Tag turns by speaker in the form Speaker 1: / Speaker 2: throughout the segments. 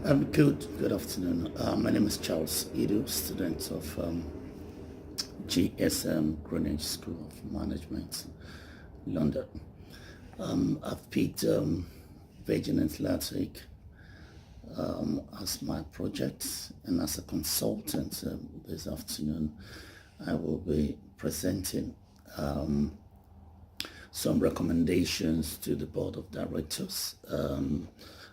Speaker 1: Good afternoon. My name is Charles Idu, student of GSM Greenwich School of Management, London. I've picked Virgin Atlantic as my project, and as a consultant this afternoon, I will be presenting some recommendations to the board of directors,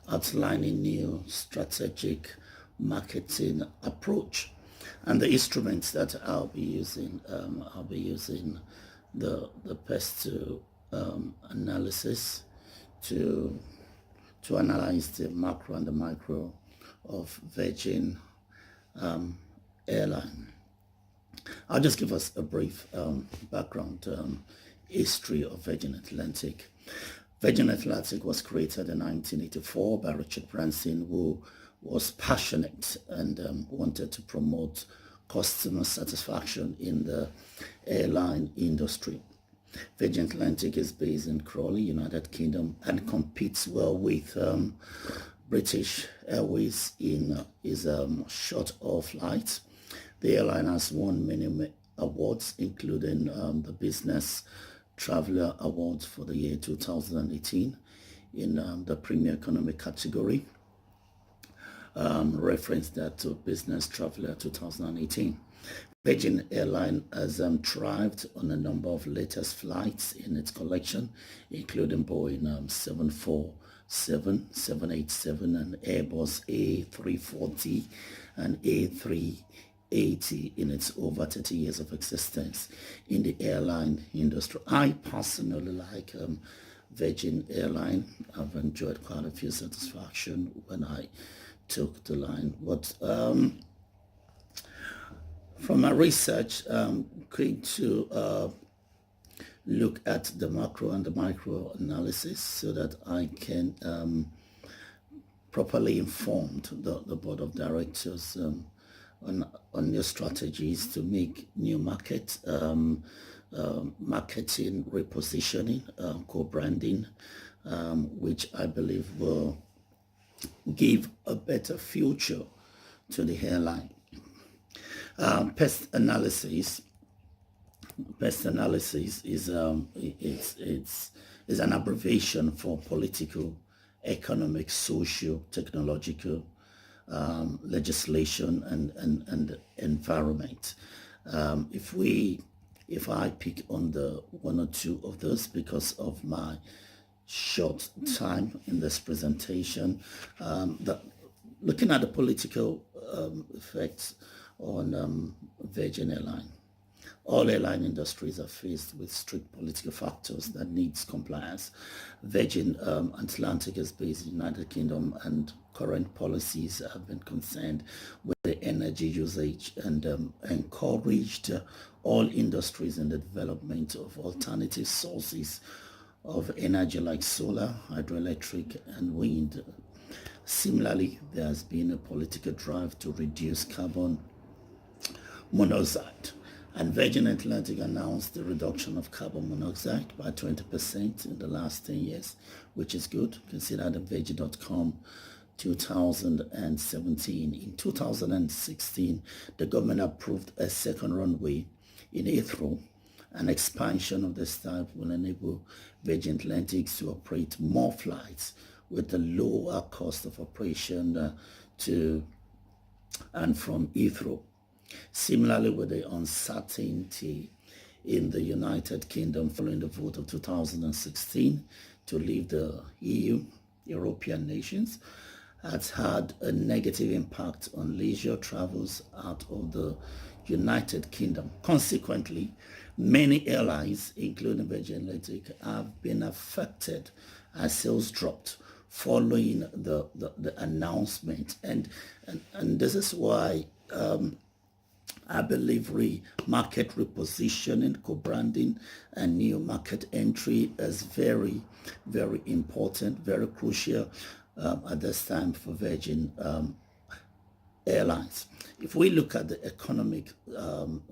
Speaker 1: outlining new strategic marketing approach, and the instruments that I'll be using. I'll be using the PES2 analysis to analyze the macro and the micro of Virgin Airline. I'll just give us a brief background history of Virgin Atlantic. Virgin Atlantic was created in 1984 by Richard Branson, who was passionate and wanted to promote customer satisfaction in the airline industry. Virgin Atlantic is based in Crawley, United Kingdom, and competes well with British Airways in his short-haul flights. The airline has won many awards, including the Business Traveller Awards for the year 2018 in the Premier Economy category. Reference that to Business Traveller 2018. Virgin Airline has thrived on a number of latest flights in its collection, including Boeing 747, 787, and Airbus A340 and A380 in its over 30 years of existence in the airline industry. I personally like Virgin Airline. I've enjoyed quite a few satisfaction when I took the line. But from my research, I'm going to look at the macro and the micro analysis so that I can properly inform the board of directors on new strategies to make new marketing repositioning, co-branding, which I believe will give a better future to the airline. PES analysis is an abbreviation for political, economic, social, technological, legislation, and environment. If I pick on the one or two of those because of my short time in this presentation, looking at the political effects on Virgin Airline. All airline industries are faced with strict political factors that needs compliance. Virgin Atlantic is based in the United Kingdom, and current policies have been concerned with the energy usage and encouraged all industries in the development of alternative sources of energy like solar, hydroelectric, and wind. Similarly, there has been a political drive to reduce carbon monoxide, and Virgin Atlantic announced the reduction of carbon monoxide by 20% in the last 10 years, which is good. Consider the Virgin.com 2017. In 2016, the government approved a second runway in Heathrow. An expansion of this type will enable Virgin Atlantic to operate more flights with a lower cost of operation to and from Heathrow. Similarly, with the uncertainty in the United Kingdom following the vote of 2016 to leave the EU, European nations, has had a negative impact on leisure travels out of the United Kingdom. Consequently, many airlines, including Virgin Atlantic, have been affected as sales dropped following the announcement, and this is why I believe market repositioning, co-branding, and new market entry is very, very important, very crucial at this time for Virgin Airlines. If we look at the economic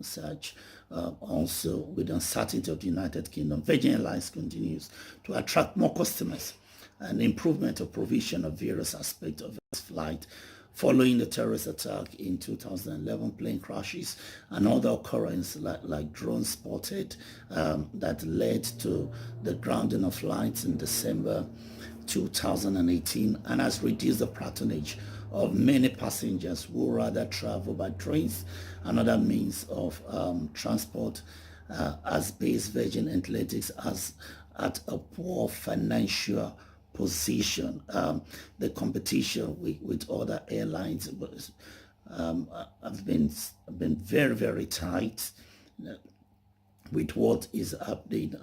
Speaker 1: search, also with the uncertainty of the United Kingdom, Virgin Airlines continues to attract more customers an improvement of provision of various aspects of its flight following the terrorist attack in 2011, plane crashes and other occurrences like drones spotted that led to the grounding of flights in December 2018 and has reduced the patronage of many passengers who rather travel by trains and other means of transport as base Virgin Atlantic as at a poor financial position. The competition with other airlines have been very, very tight with what is happening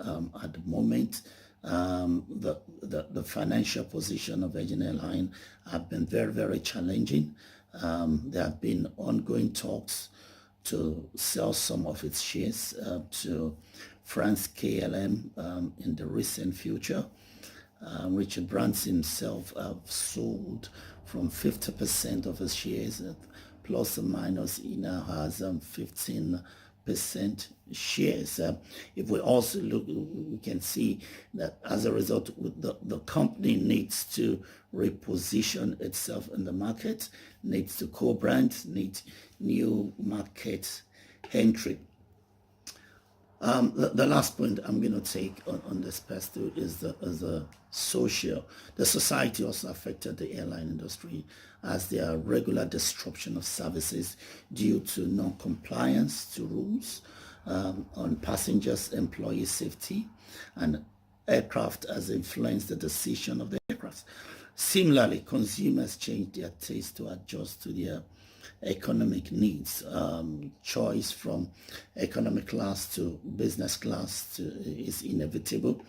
Speaker 1: at the moment. The financial position of Virgin Airlines have been very, very challenging. There have been ongoing talks to sell some of its shares to France KLM in the recent future. Richard Branson himself sold from 50% of his shares, plus or minus he now has 15% shares. If we also look, we can see that as a result, the company needs to reposition itself in the market, needs to co-brand, needs new market entry. The last point I'm going to take on this past is the social. The society also affected the airline industry as there are regular disruption of services due to non-compliance to rules on passengers' employee safety, and aircraft has influenced the decision of the aircraft. Similarly, consumers change their taste to adjust to their economic needs. Choice from economic class to business class is inevitable.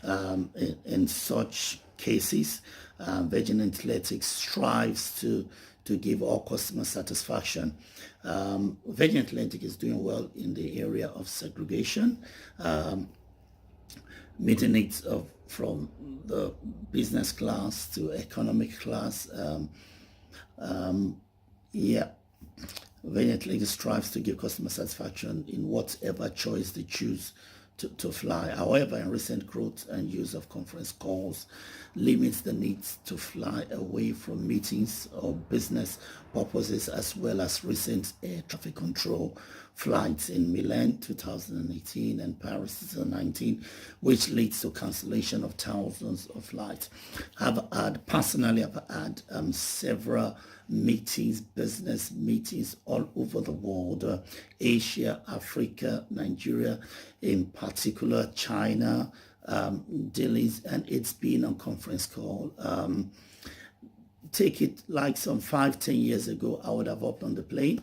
Speaker 1: In such cases, Virgin Atlantic strives to give all customer satisfaction. Virgin Atlantic is doing well in the area of segregation, meeting needs from the business class to economic class. Virgin Atlantic strives to give customer satisfaction in whatever choice they choose to fly. However, in recent growth and use of conference calls limits the need to fly away from meetings or business purposes, as well as recent air traffic control flights in Milan 2018 and Paris 2019, which leads to cancellation of thousands of flights. I've had several meetings, business meetings all over the world, Asia, Africa, Nigeria, in particular China, Delhi, and it's been on conference call. Take it like some 5-10 years ago, I would have hopped on the plane,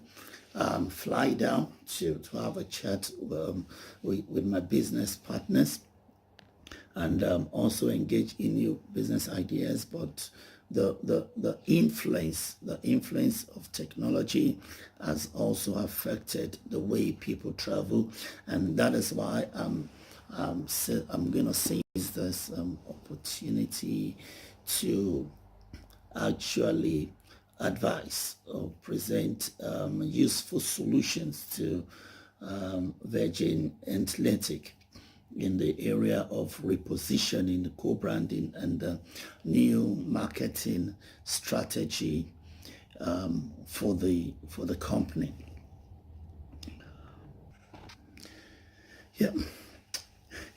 Speaker 1: fly down to have a chat with my business partners and also engage in new business ideas. But the influence of technology has also affected the way people travel, and that is why I'm going to seize this opportunity to actually advise or present useful solutions to Virgin Atlantic in the area of repositioning, co-branding, and new marketing strategy for the company.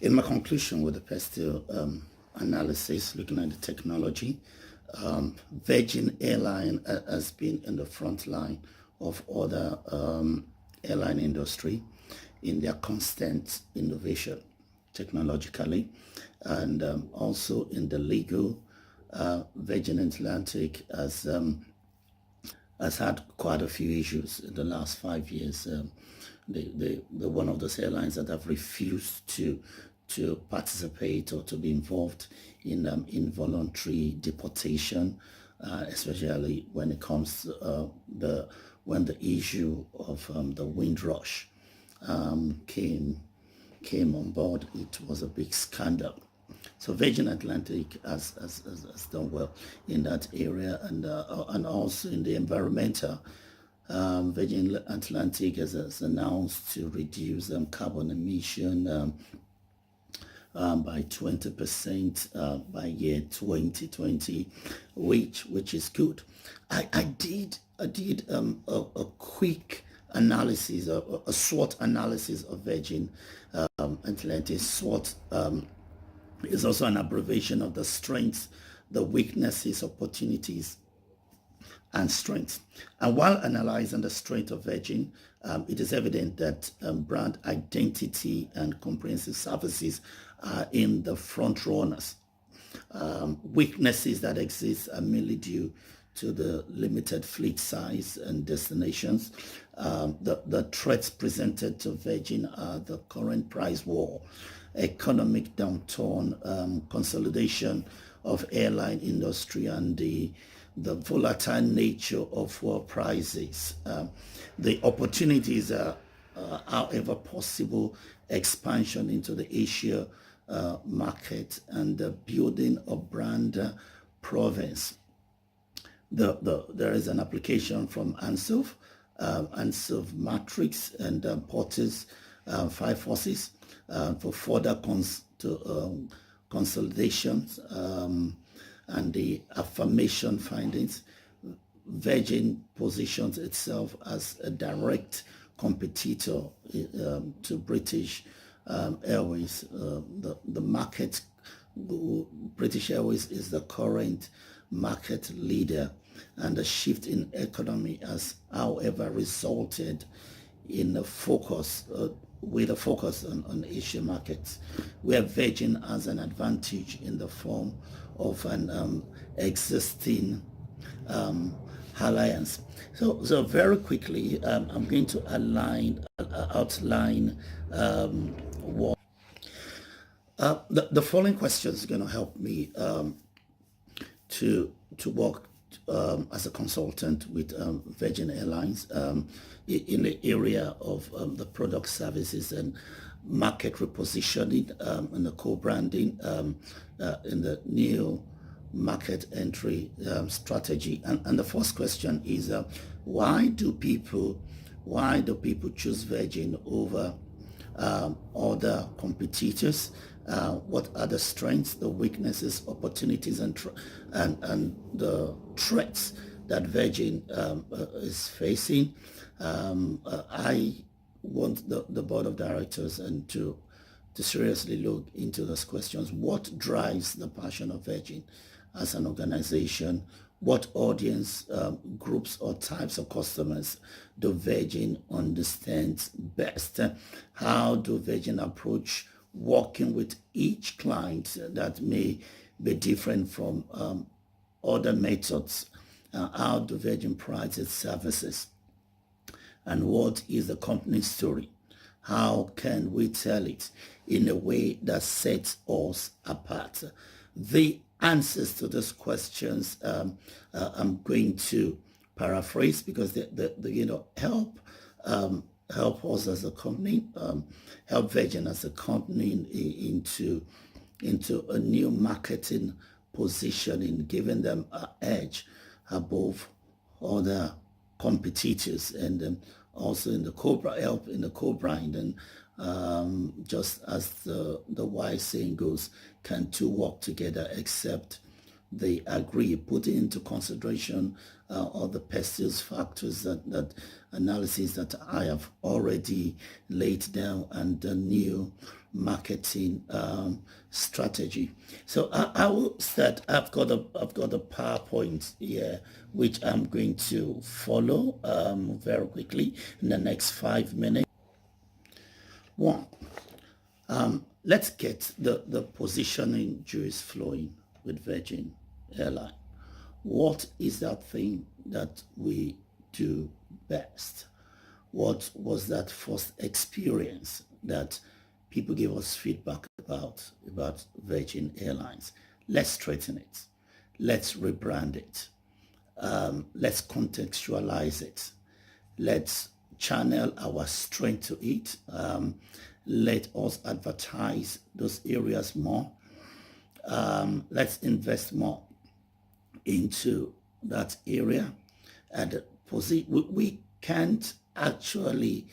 Speaker 1: In my conclusion with the PESTEL analysis, looking at the technology, Virgin Airline has been in the front line of other airline industry in their constant innovation technologically, and also in the legal. Virgin Atlantic has had quite a few issues in the last 5 years. They're one of those airlines that have refused to participate or to be involved in involuntary deportation, especially when it comes to when the issue of the Windrush came on board. It was a big scandal. So Virgin Atlantic has done well in that area, and also in the environmental. Virgin Atlantic has announced to reduce carbon emission by 20% by year 2020, which is good. I did a quick analysis, a SWOT analysis of Virgin Atlantic. SWOT is also an abbreviation of the strengths, the weaknesses, opportunities, and strengths. And while analyzing the strength of Virgin, it is evident that brand identity and comprehensive services are in the front runners. Weaknesses that exist are mainly due to the limited fleet size and destinations. The threats presented to Virgin are the current price war, economic downturn, consolidation of airline industry, and the volatile nature of oil prices. The opportunities are, however, possible expansion into the Asia market and the building of brand province. There is an application from Ansoff Matrix and Porter's 5 Forces for further consolidations and the affirmation findings. Virgin positions itself as a direct competitor to British Airways. The market, British Airways is the current market leader, and the shift in economy has, however, resulted in a focus with a focus on Asian markets, where Virgin has an advantage in the form of an existing alliance. So very quickly, I'm going to outline what the following questions are going to help me to work as a consultant with Virgin Airlines in the area of the product, services, and market repositioning and the co-branding in the new market entry strategy. And the first question is, why do people choose Virgin over other competitors? What are the strengths, the weaknesses, opportunities, and the threats that Virgin is facing? I want the board of directors and to seriously look into those questions. What drives the passion of Virgin as an organization? What audience groups or types of customers do Virgin understand best? How do Virgin approach working with each client that may be different from other methods? How do Virgin price its services? And what is the company's story? How can we tell it in a way that sets us apart? The answers to those questions I'm going to paraphrase because they help us as a company, help Virgin as a company into a new marketing positioning, giving them an edge above other competitors, and also in the co-brand. And just as the wise saying goes, can two walk together except they agree? Putting into consideration all the pestious factors that analysis that I have already laid down, and the new marketing strategy. So I will start. I've got a PowerPoint here which I'm going to follow very quickly in the next 5 minutes. One, let's get the positioning juice flowing with Virgin Airline. What is that thing that we do best? What was that first experience that people gave us feedback about Virgin Airlines? Let's straighten it. Let's rebrand it. Let's contextualize it. Let's channel our strength to it. Let us advertise those areas more. Let's invest more into that area. And we can't actually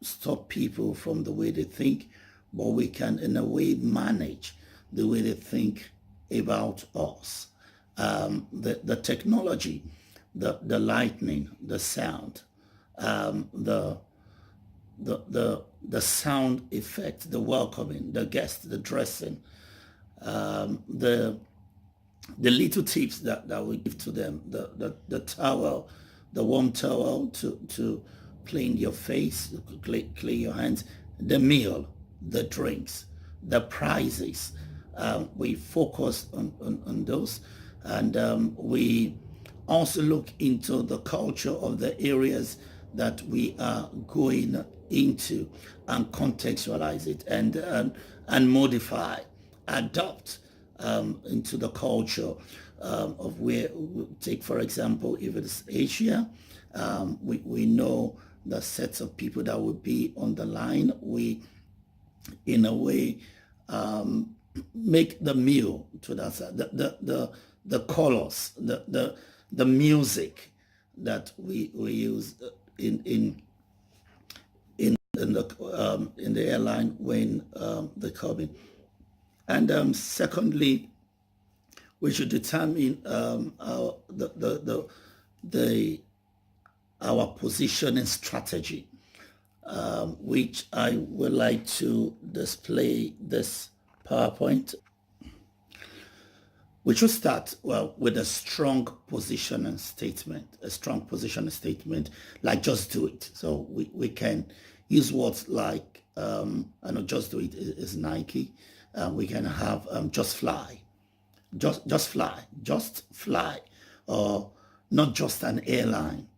Speaker 1: stop people from the way they think, but we can in a way manage the way they think about us. The technology, the lightning, the sound, the sound effect, the welcoming, the guest, the dressing, the little tips that we give to them, the towel, the warm towel to clean your face, clean your hands, the meal, the drinks, the prizes. We focus on those, and we also look into the culture of the areas that we are going into and contextualize it and modify, adopt into the culture of where, take for example, if it's Asia, we know the sets of people that would be on the line. We, in a way, make the meal to that side, the colors, the music that we use in the airline when they come in. And secondly, we should determine our positioning strategy, which I would like to display this PowerPoint. We should start with a strong positioning statement, like just do it. So we can use words like, I know just do it is Nike. We can have just fly, just fly, or not just an airline.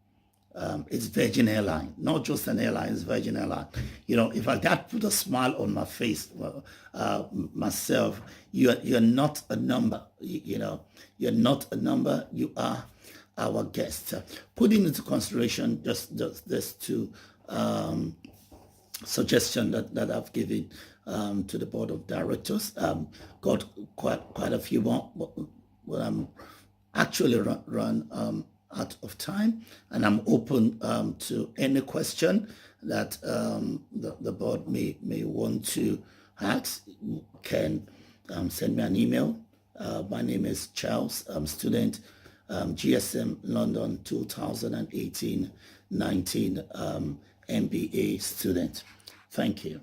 Speaker 1: It's Virgin Airline, not just an airline, it's Virgin Airline. You know, if I got to put a smile on my face, myself, you're not a number, you know, you're not a number, you are our guest. Putting into consideration just this two suggestion that I've given to the board of directors, got quite a few more, but I'm actually run out of time, and I'm open to any question that the board may want to ask. You can send me an email. My name is Charles. I'm student, GSM London 2018-19 MBA student. Thank you.